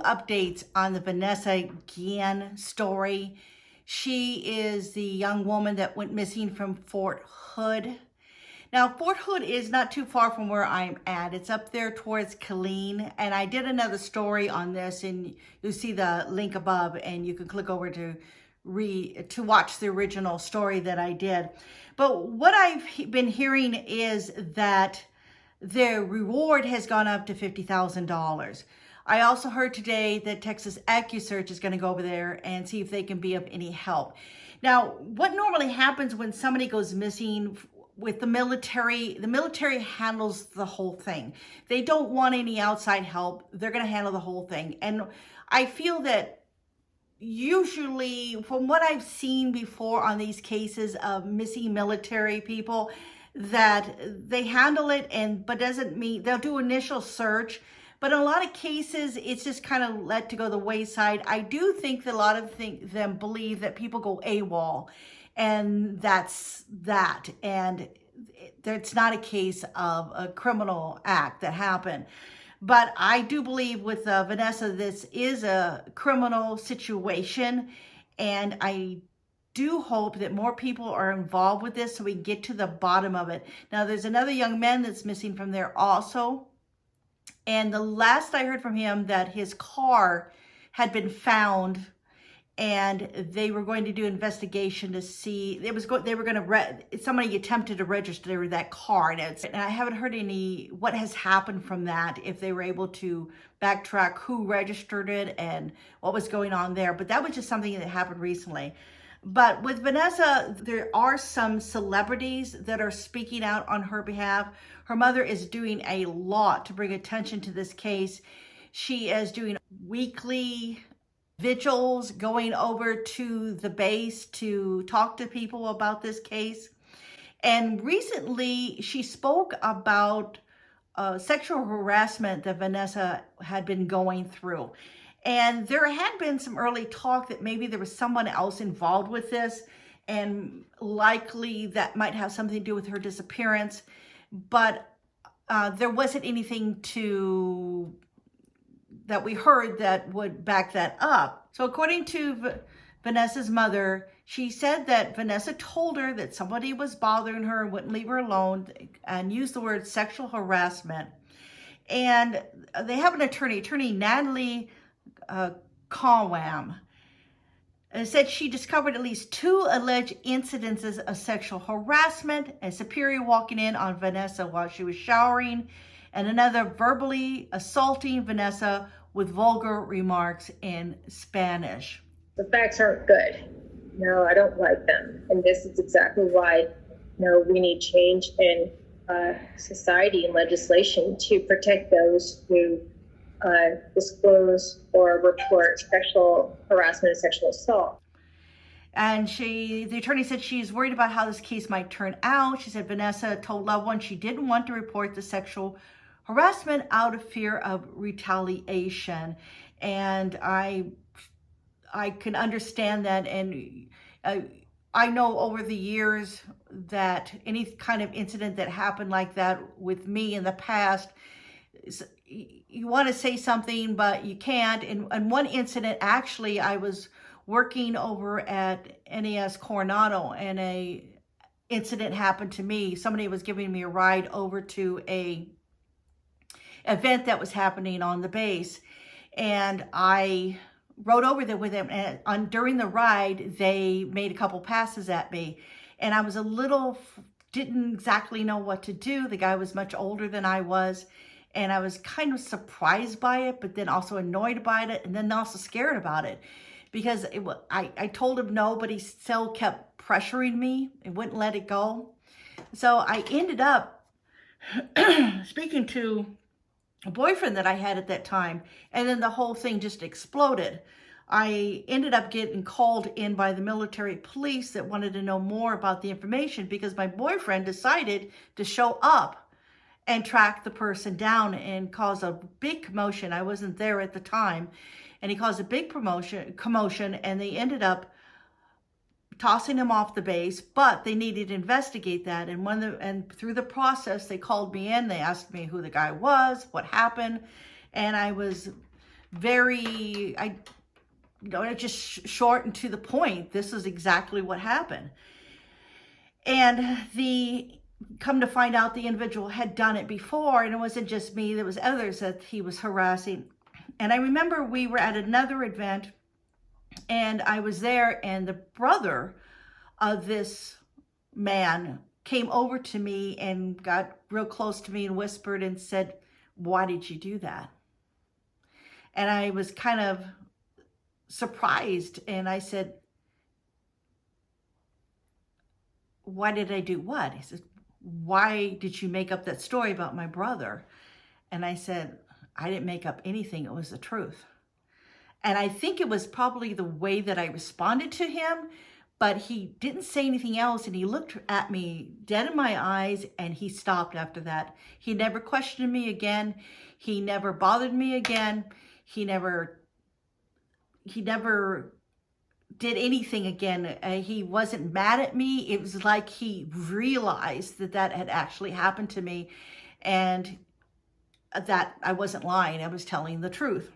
updates on the Vanessa Guillen story. She is the young woman that went missing from Fort Hood. Now, Fort Hood is not too far from where I'm at. It's up there towards Killeen. And I did another story on this, and you'll see the link above, and you can click over to watch the original story that I did. But what I've been hearing is that their reward has gone up to $50,000. I also heard today that Texas AccuSearch is going to go over there and see if they can be of any help. Now, what normally happens when somebody goes missing with the military handles the whole thing. They don't want any outside help. They're going to handle the whole thing. And I feel that usually, from what I've seen before on these cases of missing military people, that they handle it, but doesn't mean they'll do initial search. But in a lot of cases, it's just kind of let to go the wayside. I do think that a lot of them believe that people go AWOL, and that's that. And it's not a case of a criminal act that happened. But I do believe with Vanessa, this is a criminal situation. And I do hope that more people are involved with this so we can get to the bottom of it. Now, there's another young man that's missing from there also. And the last I heard from him, that his car had been found, and they were going to do investigation to see, somebody attempted to register that car, and I haven't heard what has happened from that, if they were able to backtrack who registered it and what was going on there. But that was just something that happened recently. But with Vanessa, there are some celebrities that are speaking out on her behalf. Her mother is doing a lot to bring attention to this case. She is doing weekly vigils, going over to the base to talk to people about this case. And recently, she spoke about sexual harassment that Vanessa had been going through. And there had been some early talk that maybe there was someone else involved with this, and likely that might have something to do with her disappearance. But there wasn't anything that we heard that would back that up. So according to Vanessa's mother, she said that Vanessa told her that somebody was bothering her and wouldn't leave her alone, and used the word sexual harassment. And they have an attorney Natalie Conwam, said she discovered at least 2 alleged incidences of sexual harassment: a superior walking in on Vanessa while she was showering, and another verbally assaulting Vanessa with vulgar remarks in Spanish. The facts aren't good. No, I don't like them. And this is exactly why we need change in society and legislation to protect those who disclose or report sexual harassment and sexual assault. And the attorney said she's worried about how this case might turn out. She said Vanessa told loved ones she didn't want to report the sexual harassment out of fear of retaliation. And I can understand that. And I know over the years that any kind of incident that happened like that with me in the past, you want to say something, but you can't. And one incident, actually, I was working over at NAS Coronado, and a incident happened to me. Somebody was giving me a ride over to a event that was happening on the base, and I rode over there with them. And during the ride, they made a couple passes at me, and I was didn't exactly know what to do. The guy was much older than I was. And I was kind of surprised by it, but then also annoyed by it, and then also scared about it, because I told him no, but he still kept pressuring me and wouldn't let it go. So I ended up speaking to a boyfriend that I had at that time, and then the whole thing just exploded. I ended up getting called in by the military police that wanted to know more about the information, because my boyfriend decided to show up and track the person down and cause a big commotion. I wasn't there at the time. And he caused a big commotion, and they ended up tossing him off the base, but they needed to investigate that. And through the process, they called me in. They asked me who the guy was, what happened. And I was very, just short and to the point. This is exactly what happened. And come to find out, the individual had done it before, and it wasn't just me, there was others that he was harassing. And I remember we were at another event, and I was there, and the brother of this man came over to me and got real close to me and whispered and said, "Why did you do that?" And I was kind of surprised, and I said, "Why did I do what?" He said, "Why did you make up that story about my brother?" And I said, "I didn't make up anything. It was the truth." And I think it was probably the way that I responded to him, but he didn't say anything else, and he looked at me dead in my eyes, and he stopped after that. He never questioned me again. He never bothered me again. He never did anything again. He wasn't mad at me. It was like he realized that that had actually happened to me, and that I wasn't lying. I was telling the truth.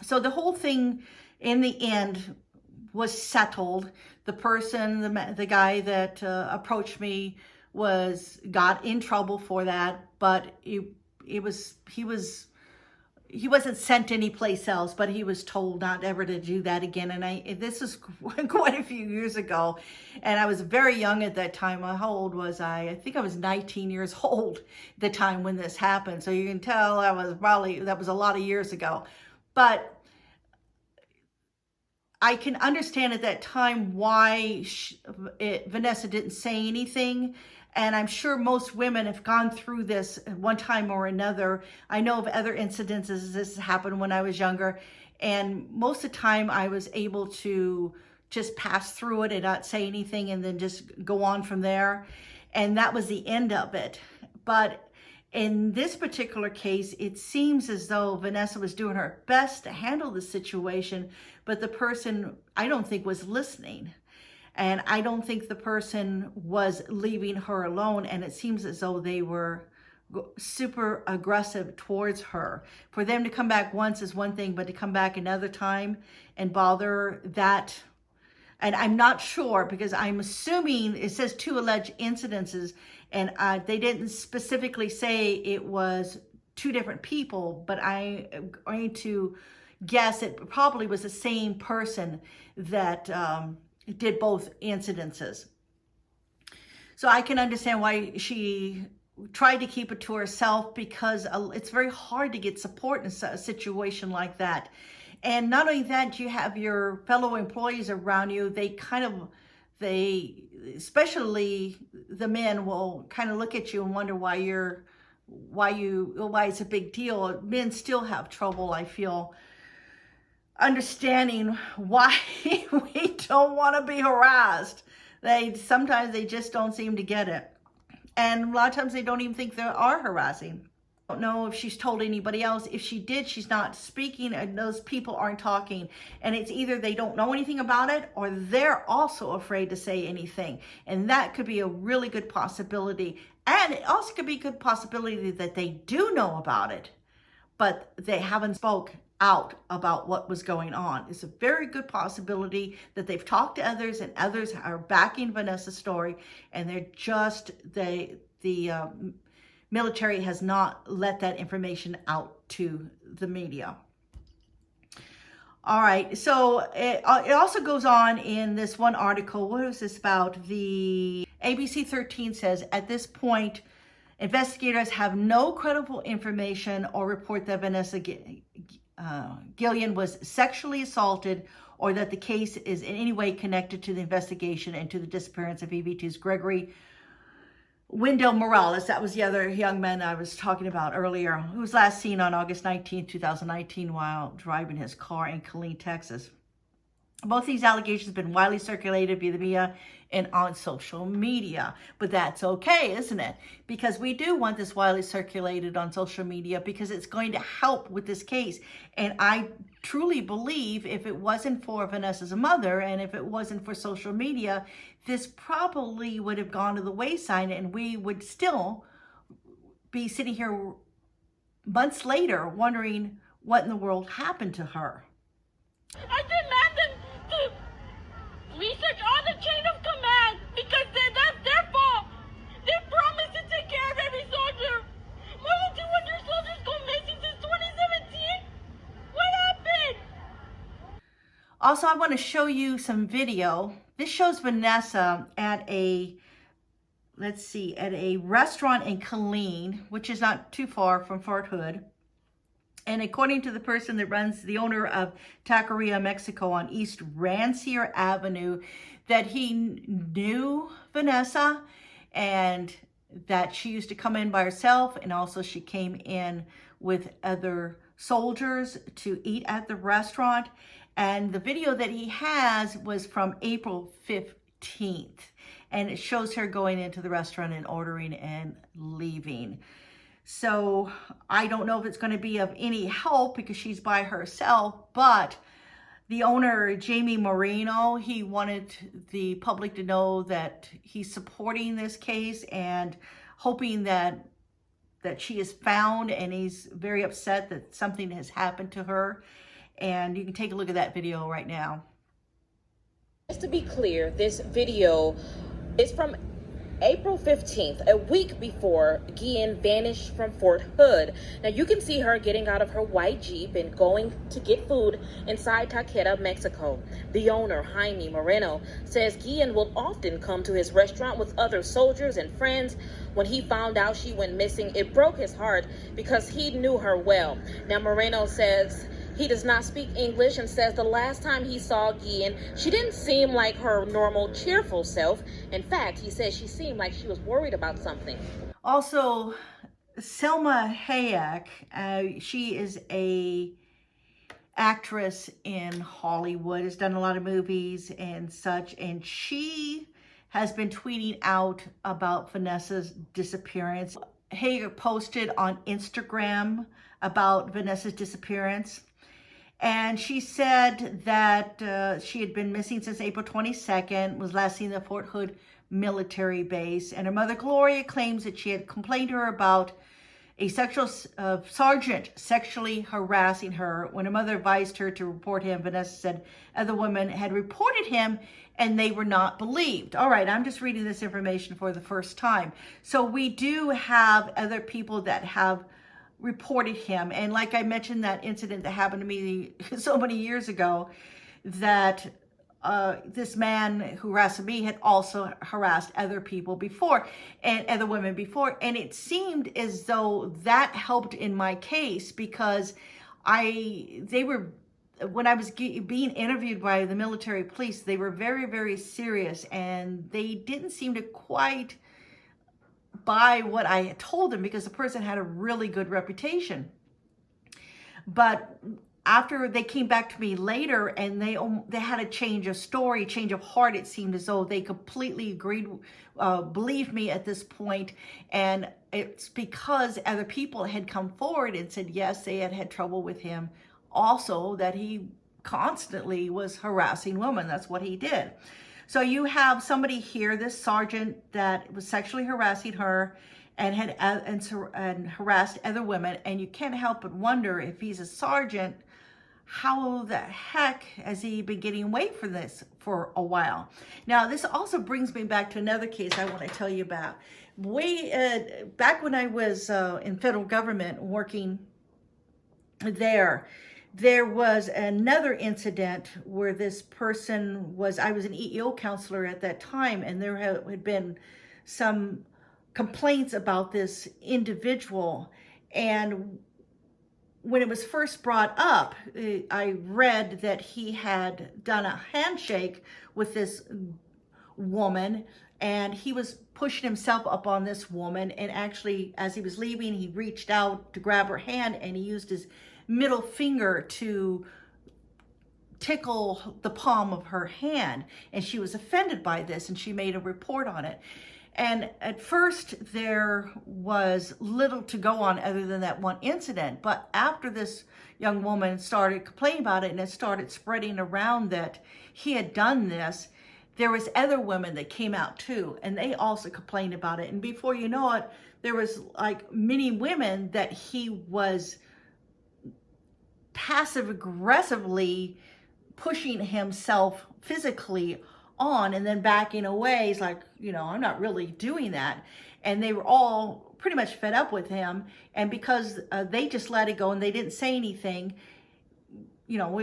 So the whole thing in the end was settled. The person, the guy that approached me got in trouble for that, but he wasn't sent anyplace else, but he was told not ever to do that again. And this is quite a few years ago, and I was very young at that time. How old was I? I think I was 19 years old at the time when this happened. So you can tell that was a lot of years ago. But I can understand at that time why Vanessa didn't say anything. And I'm sure most women have gone through this one time or another. I know of other incidences this happened when I was younger. And most of the time I was able to just pass through it and not say anything and then just go on from there. And that was the end of it. But in this particular case, it seems as though Vanessa was doing her best to handle the situation, but the person, I don't think, was listening. And I don't think the person was leaving her alone. And it seems as though they were super aggressive towards her. For them to come back once is one thing, but to come back another time and bother that. And I'm not sure, because I'm assuming it says 2 alleged incidences, and they didn't specifically say it was 2 different people, but I am going to guess it probably was the same person that did both incidences. So I can understand why she tried to keep it to herself, because it's very hard to get support in a situation like that. And not only that, you have your fellow employees around you. Especially the men, will kind of look at you and wonder why it's a big deal. Men still have trouble, I feel, understanding why we don't want to be harassed. Sometimes they just don't seem to get it. And a lot of times they don't even think they are harassing. I don't know if she's told anybody else. If she did, she's not speaking, and those people aren't talking. And it's either they don't know anything about it, or they're also afraid to say anything. And that could be a really good possibility. And it also could be a good possibility that they do know about it, but they haven't spoke out about what was going on. It's a very good possibility that they've talked to others, and others are backing Vanessa's story, and the military has not let that information out to the media. All right, so it also goes on in this one article. What is this about? The ABC 13 says, at this point, investigators have no credible information or report that Vanessa Guillen was sexually assaulted, or that the case is in any way connected to the investigation and to the disappearance of EBT's Gregory Wendell Morales. That was the other young man I was talking about earlier, who was last seen on August 19, 2019, while driving his car in Killeen, Texas. Both these allegations have been widely circulated via the media and on social media. But that's okay, isn't it? Because we do want this widely circulated on social media, because it's going to help with this case. And I truly believe if it wasn't for Vanessa's mother, and if it wasn't for social media, this probably would have gone to the wayside, and we would still be sitting here months later wondering what in the world happened to her. I demand them to research all the chain of command because that's their fault. They promised to take care of every soldier. More than 200 soldiers go missing since 2017. What happened? Also, I want to show you some video. This shows Vanessa at a, let's see, at a restaurant in Killeen, which is not too far from Fort Hood. And according to the person that runs, the owner of Taqueria Mexico on East Rancier Avenue, that he knew Vanessa and that she used to come in by herself, and also she came in with other soldiers to eat at the restaurant. And the video that he has was from April 15th. And it shows her going into the restaurant and ordering and leaving. So I don't know if it's going to be of any help because she's by herself, but the owner, Jamie Moreno, he wanted the public to know that he's supporting this case and hoping that she is found, and he's very upset that something has happened to her. And you can take a look at that video right now. Just to be clear, this video is from April 15th, a week before Guillen vanished from Fort Hood. Now you can see her getting out of her white Jeep and going to get food inside Taqueria, Mexico. The owner, Jaime Moreno, says Guillen will often come to his restaurant with other soldiers and friends. When he found out she went missing, it broke his heart because he knew her well. Now Moreno says he does not speak English and says the last time he saw Guillen, she didn't seem like her normal cheerful self. In fact, he says she seemed like she was worried about something. Also, Selma Hayek, she is a actress in Hollywood, has done a lot of movies and such, and she has been tweeting out about Vanessa's disappearance. Hayek posted on Instagram about Vanessa's disappearance. And she said that she had been missing since April 22nd, was last seen at the Fort Hood military base. And her mother, Gloria, claims that she had complained to her about a sergeant sexually harassing her. When her mother advised her to report him, Vanessa said other women had reported him and they were not believed. All right, I'm just reading this information for the first time. So we do have other people that have reported him. And like I mentioned, that incident that happened to me so many years ago, that this man who harassed me had also harassed other people before, and other women before. And it seemed as though that helped in my case because when I was being interviewed by the military police, they were very, very serious, and they didn't seem to quite buy what I had told them because the person had a really good reputation. But after they came back to me later and they had a change of story, change of heart, it seemed as though they completely agreed, believed me at this point. And it's because other people had come forward and said, yes, they had had trouble with him. Also, that he constantly was harassing women. That's what he did. So you have somebody here, this sergeant that was sexually harassing her and had and harassed other women, and you can't help but wonder, if he's a sergeant, how the heck has he been getting away from this for a while? Now, this also brings me back to another case I want to tell you about. Back when I was in federal government working there was another incident where this person I was an EEO counselor at that time, and there had been some complaints about this individual. And when it was first brought up, I read that he had done a handshake with this woman, and he was pushing himself up on this woman. And actually, as he was leaving, he reached out to grab her hand, and he used his middle finger to tickle the palm of her hand. And she was offended by this, and she made a report on it. And at first, there was little to go on other than that one incident. But after this young woman started complaining about it, and it started spreading around that he had done this, there was other women that came out too, and they also complained about it. And before you know it, there was like many women that he was passive aggressively pushing himself physically on and then backing away. He's like, you know, I'm not really doing that. And they were all pretty much fed up with him. And because they just let it go and they didn't say anything, you know,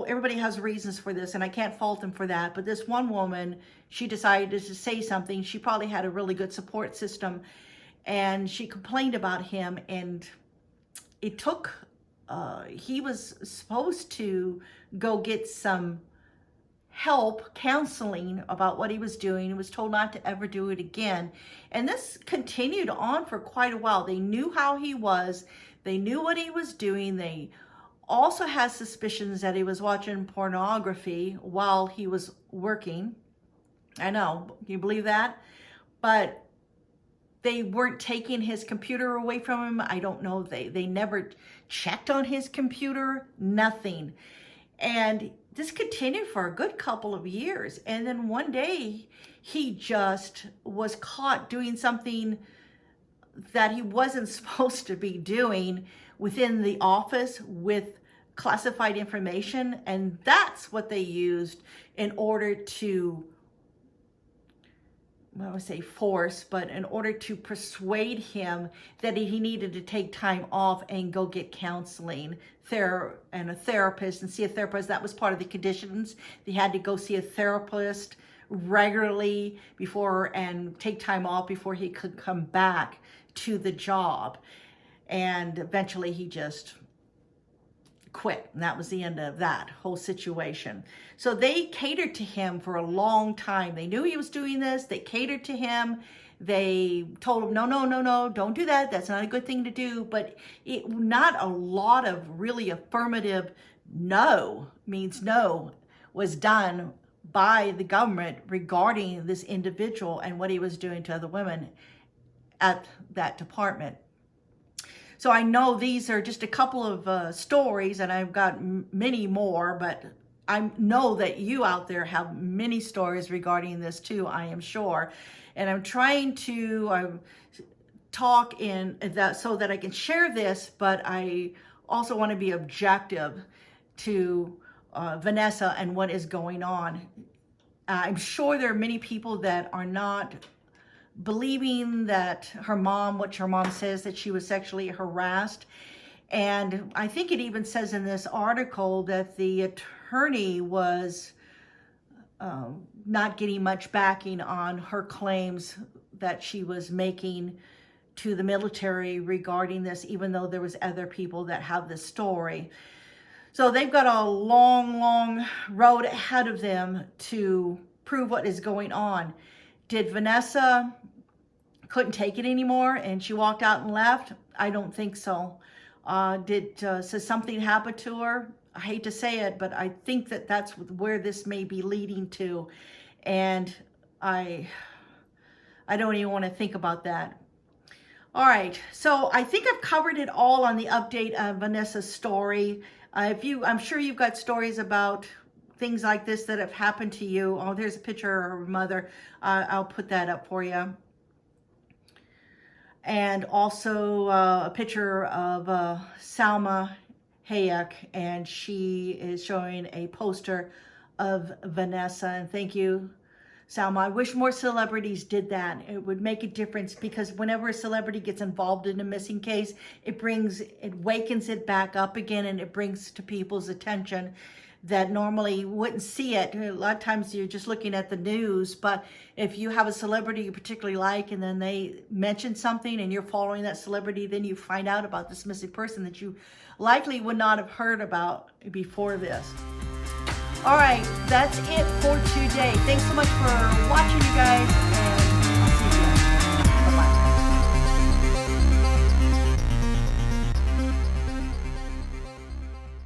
everybody has reasons for this, and I can't fault them for that. But this one woman, she decided to say something. She probably had a really good support system, and she complained about him. And it took, he was supposed to go get some help, counseling about what he was doing. He was told not to ever do it again. And this continued on for quite a while. They knew how he was. They knew what he was doing. They also had suspicions that he was watching pornography while he was working. I know, can you believe that? But they weren't taking his computer away from him. I don't know, they never checked on his computer, nothing. And this continued for a good couple of years. And then one day he just was caught doing something that he wasn't supposed to be doing within the office with classified information. And that's what they used in order to, I would say force, but in order to persuade him that he needed to take time off and go get counseling and a therapist and see a therapist. That was part of the conditions. They had to go see a therapist regularly before and take time off before he could come back to the job. And eventually he just quit, and that was the end of that whole situation. So they catered to him for a long time. They knew he was doing this. They catered to him. They told him, no, don't do that. That's not a good thing to do. But not a lot of really affirmative no means no was done by the government regarding this individual and what he was doing to other women at that department. So I know these are just a couple of stories, and I've got many more, but I know that you out there have many stories regarding this too, I am sure. And I'm trying to talk in that so that I can share this, but I also want to be objective to Vanessa and what is going on. I'm sure there are many people that are not believing that what her mom says, that she was sexually harassed. And I think it even says in this article that the attorney was not getting much backing on her claims that she was making to the military regarding this, even though there was other people that have this story. So they've got a long, long road ahead of them to prove what is going on. Did Vanessa couldn't take it anymore and she walked out and left? I don't think so. Did something happen to her? I hate to say it, but I think that that's where this may be leading to. And I don't even want to think about that. All right, so I think I've covered it all on the update of Vanessa's story. I'm sure you've got stories about things like this that have happened to you. Oh, there's a picture of her mother. I'll put that up for you. And also a picture of Salma Hayek, and she is showing a poster of Vanessa. And thank you, Salma. I wish more celebrities did that. It would make a difference, because whenever a celebrity gets involved in a missing case, it wakens it back up again, and it brings to people's attention that normally wouldn't see it. A lot of times you're just looking at the news, but if you have a celebrity you particularly like and then they mention something and you're following that celebrity, then you find out about this missing person that you likely would not have heard about before this. All right, that's it for today. Thanks so much for watching, you guys, and